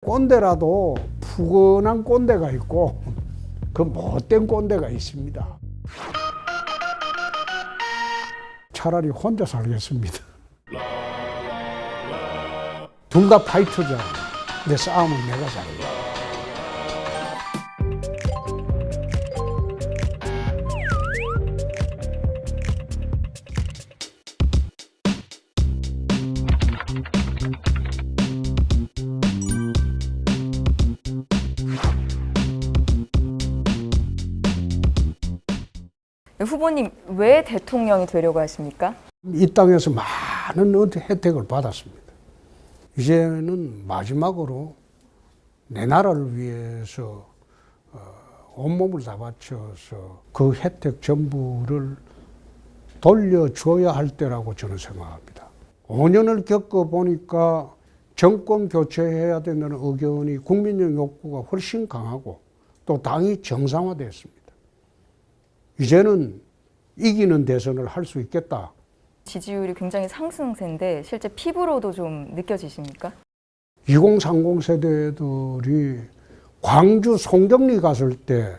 꼰대라도 푸근한 꼰대가 있고 그 못된 꼰대가 있습니다. 차라리 혼자 살겠습니다. 둘 다 파이터잖아. 내 싸움은 내가 잘해. 후보님, 왜 대통령이 되려고 하십니까? 이 땅에서 많은 혜택을 받았습니다. 이제는 마지막으로 내 나라를 위해서 온몸을 다 바쳐서 그 혜택 전부를 돌려줘야 할 때라고 저는 생각합니다. 5년을 겪어보니까 정권 교체해야 된다는 의견이 국민적 욕구가 훨씬 강하고 또 당이 정상화됐습니다. 이제는 이기는 대선을 할 수 있겠다. 지지율이 굉장히 상승세인데 실제 피부로도 좀 느껴지십니까? 2030 세대들이 광주 송정리 갔을 때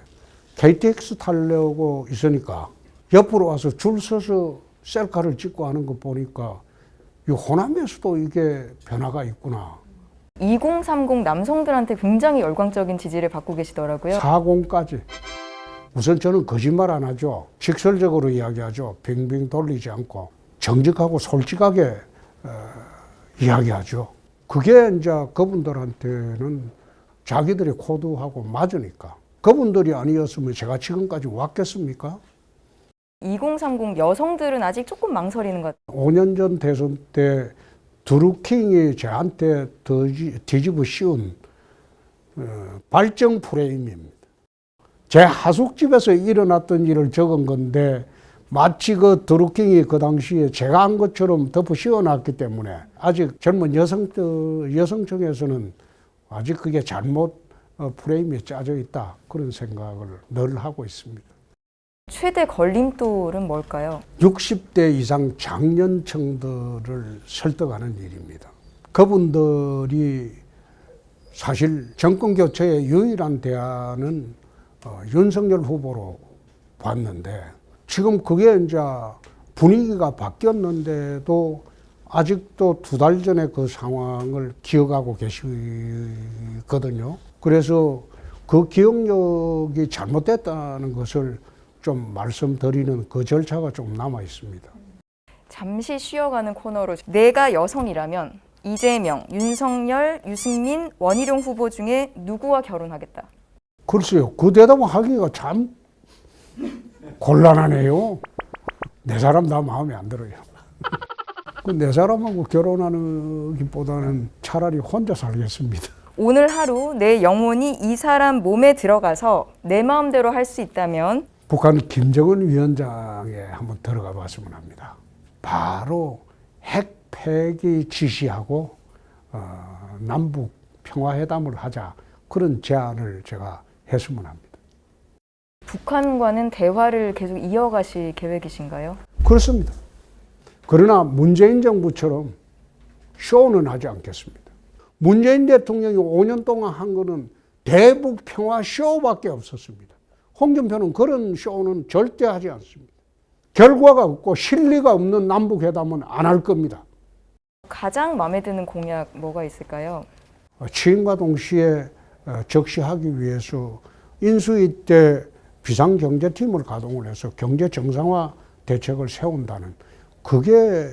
KTX 타려고 있으니까 옆으로 와서 줄 서서 셀카를 찍고 하는 거 보니까 이 호남에서도 이게 변화가 있구나. 2030 남성들한테 굉장히 열광적인 지지를 받고 계시더라고요. 40까지. 우선 저는 거짓말 안 하죠. 직설적으로 이야기하죠. 빙빙 돌리지 않고 정직하고 솔직하게 이야기하죠. 그게 이제 그분들한테는 자기들의 코드하고 맞으니까. 그분들이 아니었으면 제가 지금까지 왔겠습니까? 2030 여성들은 아직 조금 망설이는 것 같아요. 5년 전 대선 때 드루킹이 저한테 뒤집어 씌운 발정 프레임입니다. 제 하숙집에서 일어났던 일을 적은 건데 마치 그 드루킹이 그 당시에 제가 한 것처럼 덮어 씌워놨기 때문에 아직 젊은 여성층에서는 아직 그게 잘못 프레임에 짜져 있다. 그런 생각을 늘 하고 있습니다. 최대 걸림돌은 뭘까요? 60대 이상 장년층들을 설득하는 일입니다. 그분들이 사실 정권 교체의 유일한 대안은 윤석열 후보로 봤는데 지금 그게 이제 분위기가 바뀌었는데도 아직도 2달 전에 그 상황을 기억하고 계시거든요. 그래서 그 기억력이 잘못됐다는 것을 좀 말씀드리는 그 절차가 좀 남아 있습니다. 잠시 쉬어가는 코너로 내가 여성이라면 이재명, 윤석열, 유승민, 원희룡 후보 중에 누구와 결혼하겠다? 글쎄요. 그 대답을 하기가 참 곤란하네요. 네 사람 다 마음에 안 들어요. 그 네 사람하고 결혼하기보다는 차라리 혼자 살겠습니다. 오늘 하루 내 영혼이 이 사람 몸에 들어가서 내 마음대로 할 수 있다면 북한 김정은 위원장에 한번 들어가 봤으면 합니다. 바로 핵 폐기 지시하고 남북 평화회담을 하자 그런 제안을 제가 했으면 합니다. 북한과는 대화를 계속 이어가실 계획이신가요? 그렇습니다. 그러나 문재인 정부처럼 쇼는 하지 않겠습니다. 문재인 대통령이 5년 동안 한 거는 대북 평화 쇼밖에 없었습니다. 홍준표는 그런 쇼는 절대 하지 않습니다. 결과가 없고 실리가 없는 남북회담은 안 할 겁니다. 가장 마음에 드는 공약 뭐가 있을까요? 취임과 동시에 적시하기 위해서 인수위 때 비상경제팀을 가동을 해서 경제 정상화 대책을 세운다는 그게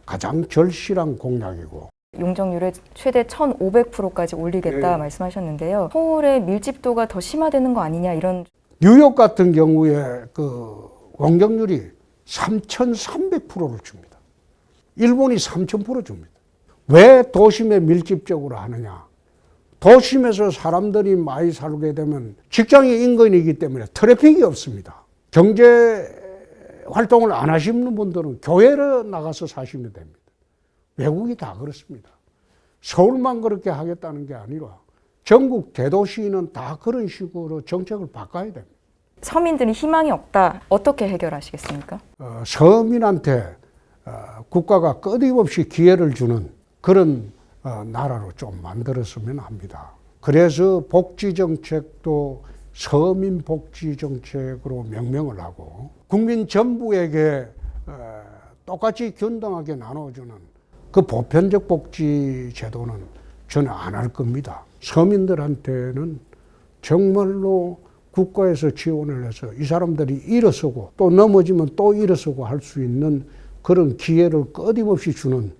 가장 절실한 공약이고 용적률을 최대 1,500%까지 올리겠다 말씀하셨는데요. 서울의 밀집도가 더 심화되는 거 아니냐 이런. 뉴욕 같은 경우에 그 용적률이 3,300%를 줍니다. 일본이 3,000% 줍니다. 왜 도심에 밀집적으로 하느냐? 도심에서 사람들이 많이 살게 되면 직장이 인근이기 때문에 트래픽이 없습니다. 경제 활동을 안 하시는 분들은 교회를 나가서 사시면 됩니다. 외국이 다 그렇습니다. 서울만 그렇게 하겠다는 게 아니라 전국 대도시는 다 그런 식으로 정책을 바꿔야 됩니다. 서민들은 희망이 없다. 어떻게 해결하시겠습니까? 서민한테 국가가 끊임없이 기회를 주는 그런 나라로 좀 만들었으면 합니다. 그래서 복지정책도 서민복지정책으로 명명을 하고 국민 전부에게 똑같이 균등하게 나눠주는 그 보편적 복지 제도는 저는 안 할 겁니다. 서민들한테는 정말로 국가에서 지원을 해서 이 사람들이 일어서고 또 넘어지면 또 일어서고 할 수 있는 그런 기회를 끊임없이 주는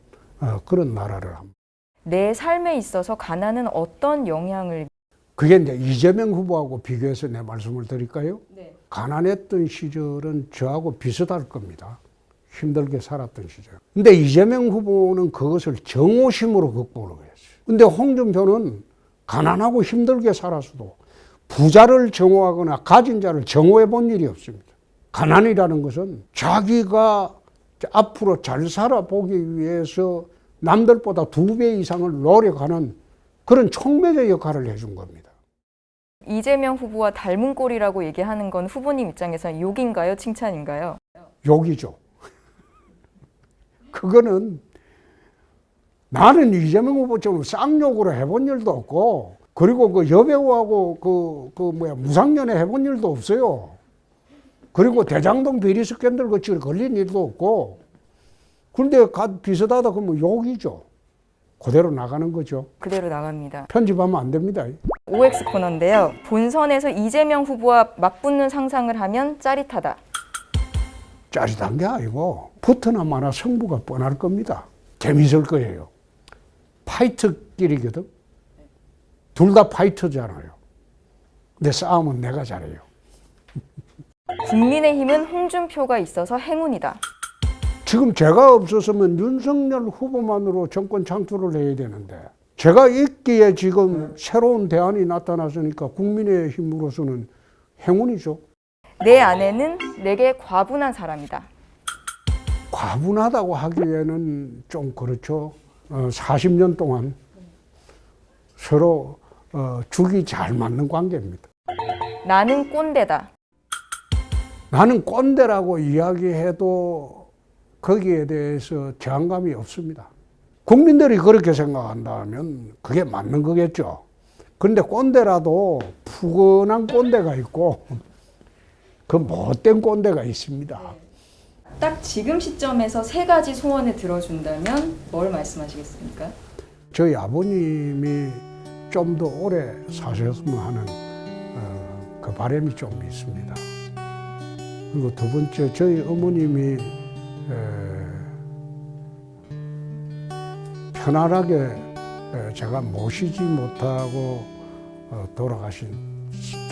그런 나라를 합니다. 내 삶에 있어서 가난은 어떤 영향을? 그게 이제 이재명 후보하고 비교해서 내 말씀을 드릴까요? 네. 가난했던 시절은 저하고 비슷할 겁니다. 힘들게 살았던 시절. 근데 이재명 후보는 그것을 정오심으로 극복을 했어요. 근데 홍준표는 가난하고 힘들게 살았어도 부자를 정오하거나 가진 자를 정오해 본 일이 없습니다. 가난이라는 것은 자기가 앞으로 잘 살아보기 위해서 남들보다 2배 이상을 노력하는 그런 촉매제 역할을 해준 겁니다. 이재명 후보와 닮은 꼴이라고 얘기하는 건 후보님 입장에서는 욕인가요? 칭찬인가요? 욕이죠. 그거는 나는 이재명 후보처럼 쌍욕으로 해본 일도 없고 그리고 그 여배우하고 무상연애 해본 일도 없어요. 그리고 대장동 비리 스캔들 거치고 걸린 일도 없고 그런데 비슷하다 그러면 욕이죠. 그대로 나가는 거죠. 그대로 나갑니다. 편집하면 안 됩니다. OX 코너인데요. 본선에서 이재명 후보와 맞붙는 상상을 하면 짜릿하다. 짜릿한 게 아니고 붙으나 마나 승부가 뻔할 겁니다. 재밌을 거예요. 파이터끼리거든. 둘 다 파이터잖아요. 근데 싸움은 내가 잘해요. 국민의힘은 홍준표가 있어서 행운이다. 지금 제가 없었으면 윤석열 후보만으로 정권 창출을 해야 되는데 제가 있기에 지금 새로운 대안이 나타났으니까 국민의힘으로서는 행운이죠. 내 아내는 내게 과분한 사람이다. 과분하다고 하기에는 좀 그렇죠. 40년 동안 서로 죽이 잘 맞는 관계입니다. 나는 꼰대다. 나는 꼰대라고 이야기해도 거기에 대해서 저항감이 없습니다. 국민들이 그렇게 생각한다면 그게 맞는 거겠죠. 그런데 꼰대라도 푸근한 꼰대가 있고 그 못된 꼰대가 있습니다. 딱 지금 시점에서 3가지 소원을 들어준다면 뭘 말씀하시겠습니까? 저희 아버님이 좀 더 오래 사셨으면 하는 그 바람이 좀 있습니다. 그리고 두 번째, 저희 어머님이 편안하게 제가 모시지 못하고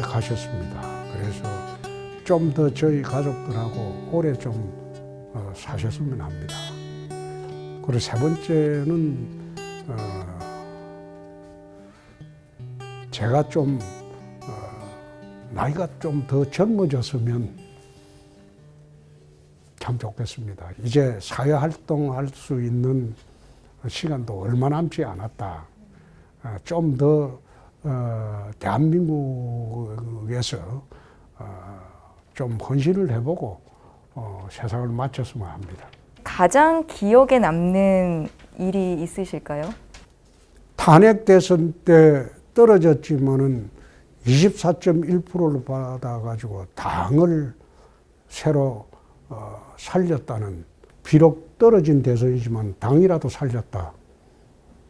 가셨습니다. 그래서 좀 더 저희 가족들하고 오래 좀 사셨으면 합니다. 그리고 세 번째는 제가 좀 나이가 좀 더 젊어졌으면 참 좋겠습니다. 이제 사회활동할 수 있는 시간도 얼마 남지 않았다. 좀 더 대한민국에서 좀 헌신을 해보고 세상을 마쳤으면 합니다. 가장 기억에 남는 일이 있으실까요? 탄핵 대선 때 떨어졌지만은 24.1%를 받아가지고 당을 새로 살렸다는, 비록 떨어진 대선이지만 당이라도 살렸다.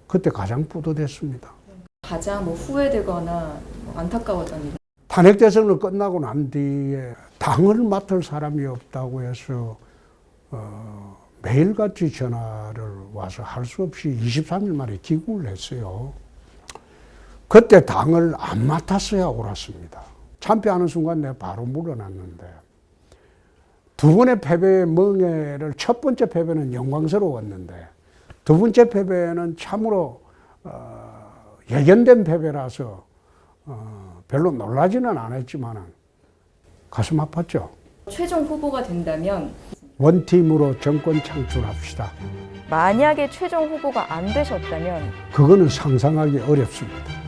그때 가장 뿌듯했습니다. 가장 후회되거나 안타까웠던 일. 탄핵 대선을 끝나고 난 뒤에 당을 맡을 사람이 없다고 해서 매일같이 전화를 와서 할 수 없이 23일 만에 귀국을 했어요. 그때 당을 안 맡았어야 옳았습니다. 참패하는 순간 내가 바로 물러났는데 두 번의 패배의 멍해를, 첫 번째 패배는 영광스러웠는데 두 번째 패배는 참으로 예견된 패배라서 별로 놀라지는 않았지만 가슴 아팠죠. 최종 후보가 된다면 원팀으로 정권 창출합시다. 만약에 최종 후보가 안 되셨다면 그거는 상상하기 어렵습니다.